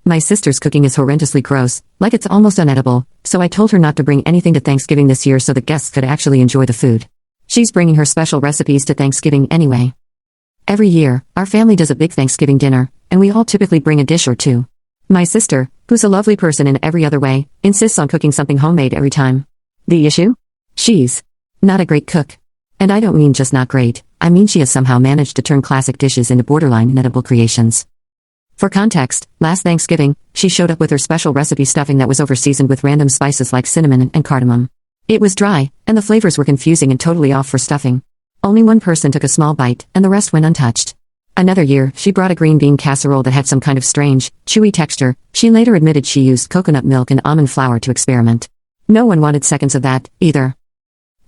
My sister's cooking is horrendously gross, like it's almost unedible, so I told her not to bring anything to Thanksgiving this year so the guests could actually enjoy the food. She's bringing her special recipes to Thanksgiving anyway. Every year, our family does a big Thanksgiving dinner, and we all typically bring a dish or two. My sister, who's a lovely person in every other way, insists on cooking something homemade every time. The issue? She's not a great cook. And I don't mean just not great, I mean she has somehow managed to turn classic dishes into borderline inedible creations. For context, last Thanksgiving, she showed up with her special recipe stuffing that was over-seasoned with random spices like cinnamon and cardamom. It was dry, and the flavors were confusing and totally off for stuffing. Only one person took a small bite, and the rest went untouched. Another year, she brought a green bean casserole that had some kind of strange, chewy texture. She later admitted she used coconut milk and almond flour to experiment. No one wanted seconds of that, either.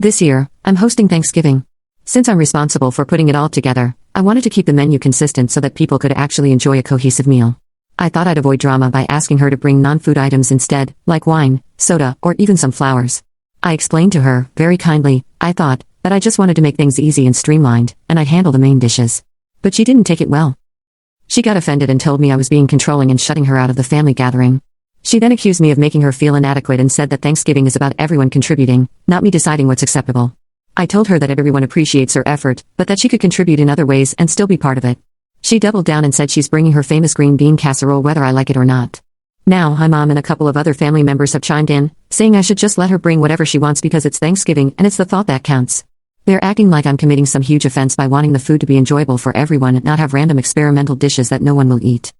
This year, I'm hosting Thanksgiving. Since I'm responsible for putting it all together, I wanted to keep the menu consistent so that people could actually enjoy a cohesive meal. I thought I'd avoid drama by asking her to bring non-food items instead, like wine, soda, or even some flowers. I explained to her, very kindly, I thought, that I just wanted to make things easy and streamlined, and I'd handle the main dishes. But she didn't take it well. She got offended and told me I was being controlling and shutting her out of the family gathering. She then accused me of making her feel inadequate and said that Thanksgiving is about everyone contributing, not me deciding what's acceptable. I told her that everyone appreciates her effort, but that she could contribute in other ways and still be part of it. She doubled down and said she's bringing her famous green bean casserole whether I like it or not. Now, my mom and a couple of other family members have chimed in, saying I should just let her bring whatever she wants because it's Thanksgiving and it's the thought that counts. They're acting like I'm committing some huge offense by wanting the food to be enjoyable for everyone and not have random experimental dishes that no one will eat.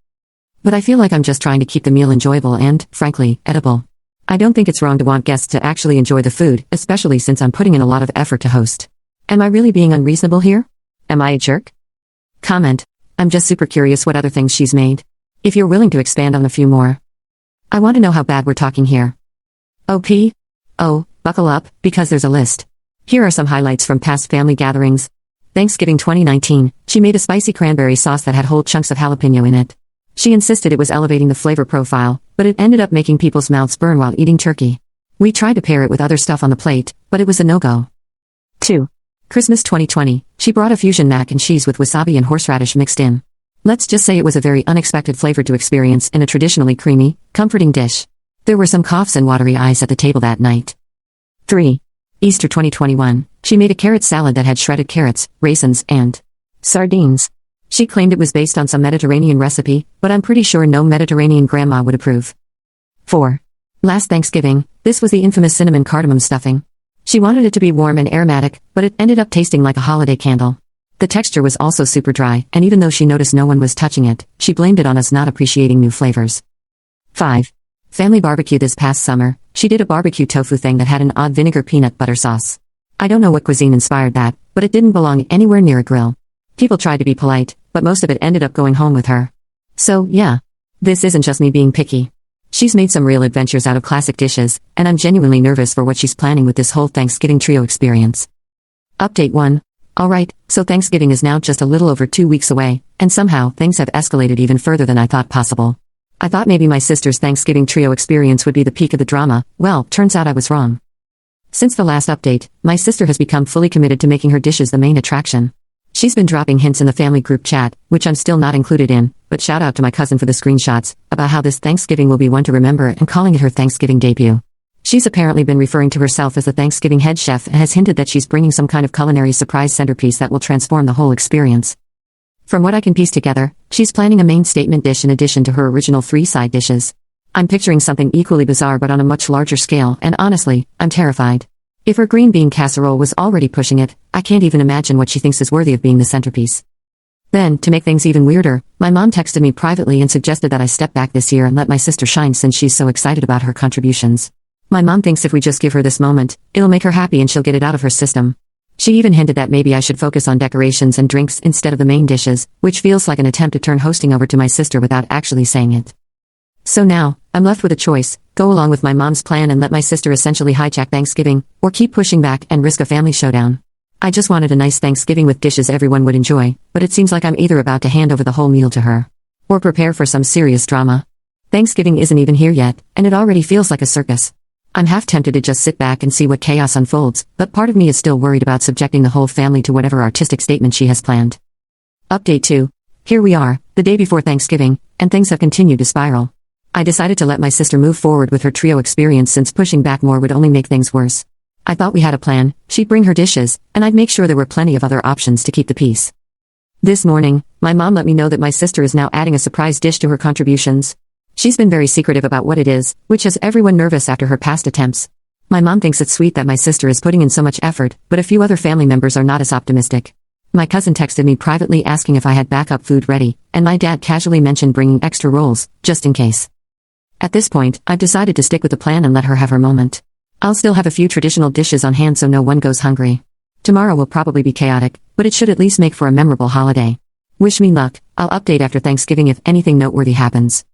But I feel like I'm just trying to keep the meal enjoyable and, frankly, edible. I don't think it's wrong to want guests to actually enjoy the food, especially since I'm putting in a lot of effort to host. Am I really being unreasonable here? Am I a jerk? Comment. I'm just super curious what other things she's made. If you're willing to expand on a few more. I want to know how bad we're talking here. OP? Oh, buckle up, because there's a list. Here are some highlights from past family gatherings. Thanksgiving 2019, she made a spicy cranberry sauce that had whole chunks of jalapeno in it. She insisted it was elevating the flavor profile, but it ended up making people's mouths burn while eating turkey. We tried to pair it with other stuff on the plate, but it was a no-go. 2. Christmas 2020, she brought a fusion mac and cheese with wasabi and horseradish mixed in. Let's just say it was a very unexpected flavor to experience in a traditionally creamy, comforting dish. There were some coughs and watery eyes at the table that night. 3. Easter 2021, she made a carrot salad that had shredded carrots, raisins, and sardines. She claimed it was based on some Mediterranean recipe, but I'm pretty sure no Mediterranean grandma would approve. 4. Last Thanksgiving, this was the infamous cinnamon cardamom stuffing. She wanted it to be warm and aromatic, but it ended up tasting like a holiday candle. The texture was also super dry, and even though she noticed no one was touching it, she blamed it on us not appreciating new flavors. 5. Family barbecue this past summer, she did a barbecue tofu thing that had an odd vinegar peanut butter sauce. I don't know what cuisine inspired that, but it didn't belong anywhere near a grill. People tried to be polite, but most of it ended up going home with her. So, yeah. This isn't just me being picky. She's made some real adventures out of classic dishes, and I'm genuinely nervous for what she's planning with this whole Thanksgiving trio experience. Update 1. Alright, so Thanksgiving is now just a little over 2 weeks away, and somehow things have escalated even further than I thought possible. I thought maybe my sister's Thanksgiving trio experience would be the peak of the drama. Well, turns out I was wrong. Since the last update, my sister has become fully committed to making her dishes the main attraction. She's been dropping hints in the family group chat, which I'm still not included in, but shout out to my cousin for the screenshots, about how this Thanksgiving will be one to remember and calling it her Thanksgiving debut. She's apparently been referring to herself as the Thanksgiving head chef and has hinted that she's bringing some kind of culinary surprise centerpiece that will transform the whole experience. From what I can piece together, she's planning a main statement dish in addition to her original 3 side dishes. I'm picturing something equally bizarre but on a much larger scale, and honestly, I'm terrified. If her green bean casserole was already pushing it, I can't even imagine what she thinks is worthy of being the centerpiece. Then, to make things even weirder, my mom texted me privately and suggested that I step back this year and let my sister shine since she's so excited about her contributions. My mom thinks if we just give her this moment, it'll make her happy and she'll get it out of her system. She even hinted that maybe I should focus on decorations and drinks instead of the main dishes, which feels like an attempt to turn hosting over to my sister without actually saying it. So now, I'm left with a choice: go along with my mom's plan and let my sister essentially hijack Thanksgiving, or keep pushing back and risk a family showdown. I just wanted a nice Thanksgiving with dishes everyone would enjoy, but it seems like I'm either about to hand over the whole meal to her, or prepare for some serious drama. Thanksgiving isn't even here yet, and it already feels like a circus. I'm half tempted to just sit back and see what chaos unfolds, but part of me is still worried about subjecting the whole family to whatever artistic statement she has planned. Update 2. Here we are, the day before Thanksgiving, and things have continued to spiral. I decided to let my sister move forward with her trio experience since pushing back more would only make things worse. I thought we had a plan, she'd bring her dishes, and I'd make sure there were plenty of other options to keep the peace. This morning, my mom let me know that my sister is now adding a surprise dish to her contributions. She's been very secretive about what it is, which has everyone nervous after her past attempts. My mom thinks it's sweet that my sister is putting in so much effort, but a few other family members are not as optimistic. My cousin texted me privately asking if I had backup food ready, and my dad casually mentioned bringing extra rolls, just in case. At this point, I've decided to stick with the plan and let her have her moment. I'll still have a few traditional dishes on hand so no one goes hungry. Tomorrow will probably be chaotic, but it should at least make for a memorable holiday. Wish me luck, I'll update after Thanksgiving if anything noteworthy happens.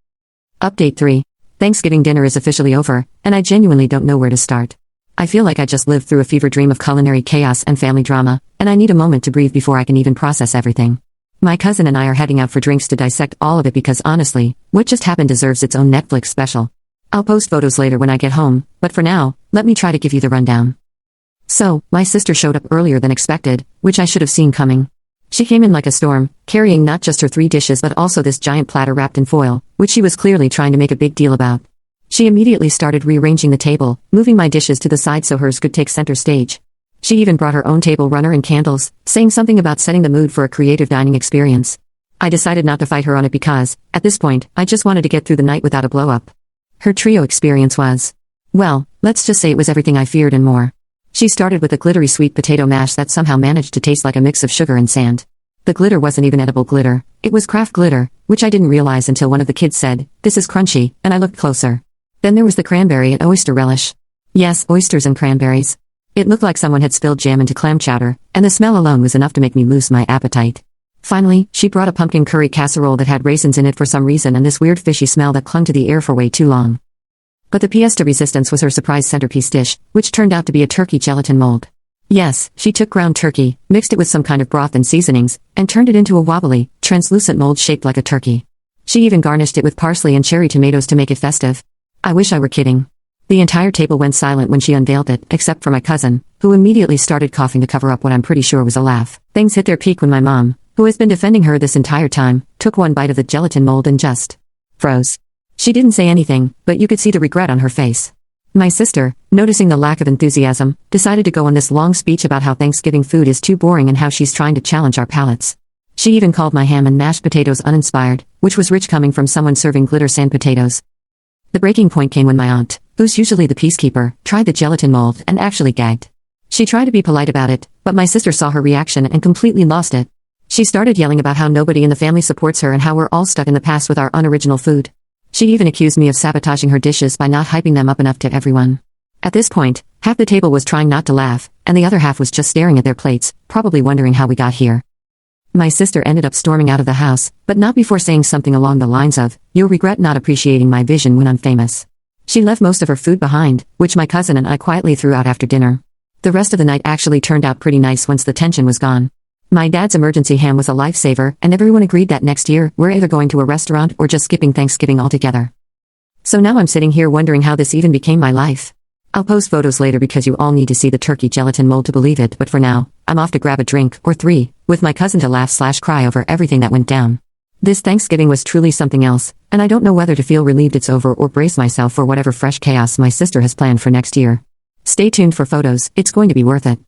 Update 3. Thanksgiving dinner is officially over, and I genuinely don't know where to start. I feel like I just lived through a fever dream of culinary chaos and family drama, and I need a moment to breathe before I can even process everything. My cousin and I are heading out for drinks to dissect all of it because honestly, what just happened deserves its own Netflix special. I'll post photos later when I get home, but for now, let me try to give you the rundown. So, my sister showed up earlier than expected, which I should have seen coming. She came in like a storm, carrying not just her 3 dishes but also this giant platter wrapped in foil, which she was clearly trying to make a big deal about. She immediately started rearranging the table, moving my dishes to the side so hers could take center stage. She even brought her own table runner and candles, saying something about setting the mood for a creative dining experience. I decided not to fight her on it because, at this point, I just wanted to get through the night without a blow-up. Her trio experience was, well, let's just say it was everything I feared and more. She started with a glittery sweet potato mash that somehow managed to taste like a mix of sugar and sand. The glitter wasn't even edible glitter, it was craft glitter, which I didn't realize until one of the kids said, "This is crunchy," and I looked closer. Then there was the cranberry and oyster relish. Yes, oysters and cranberries. It looked like someone had spilled jam into clam chowder, and the smell alone was enough to make me lose my appetite. Finally, she brought a pumpkin curry casserole that had raisins in it for some reason and this weird fishy smell that clung to the air for way too long. But the pièce de résistance was her surprise centerpiece dish, which turned out to be a turkey gelatin mold. Yes, she took ground turkey, mixed it with some kind of broth and seasonings, and turned it into a wobbly, translucent mold shaped like a turkey. She even garnished it with parsley and cherry tomatoes to make it festive. I wish I were kidding. The entire table went silent when she unveiled it, except for my cousin, who immediately started coughing to cover up what I'm pretty sure was a laugh. Things hit their peak when my mom, who has been defending her this entire time, took one bite of the gelatin mold and just froze. She didn't say anything, but you could see the regret on her face. My sister, noticing the lack of enthusiasm, decided to go on this long speech about how Thanksgiving food is too boring and how she's trying to challenge our palates. She even called my ham and mashed potatoes uninspired, which was rich coming from someone serving glitter sand potatoes. The breaking point came when my aunt, who's usually the peacekeeper, tried the gelatin mold and actually gagged. She tried to be polite about it, but my sister saw her reaction and completely lost it. She started yelling about how nobody in the family supports her and how we're all stuck in the past with our unoriginal food. She even accused me of sabotaging her dishes by not hyping them up enough to everyone. At this point, half the table was trying not to laugh, and the other half was just staring at their plates, probably wondering how we got here. My sister ended up storming out of the house, but not before saying something along the lines of, "You'll regret not appreciating my vision when I'm famous." She left most of her food behind, which my cousin and I quietly threw out after dinner. The rest of the night actually turned out pretty nice once the tension was gone. My dad's emergency ham was a lifesaver, and everyone agreed that next year, we're either going to a restaurant or just skipping Thanksgiving altogether. So now I'm sitting here wondering how this even became my life. I'll post photos later because you all need to see the turkey gelatin mold to believe it, but for now, I'm off to grab a drink, or 3, with my cousin to laugh/cry over everything that went down. This Thanksgiving was truly something else, and I don't know whether to feel relieved it's over or brace myself for whatever fresh chaos my sister has planned for next year. Stay tuned for photos, it's going to be worth it.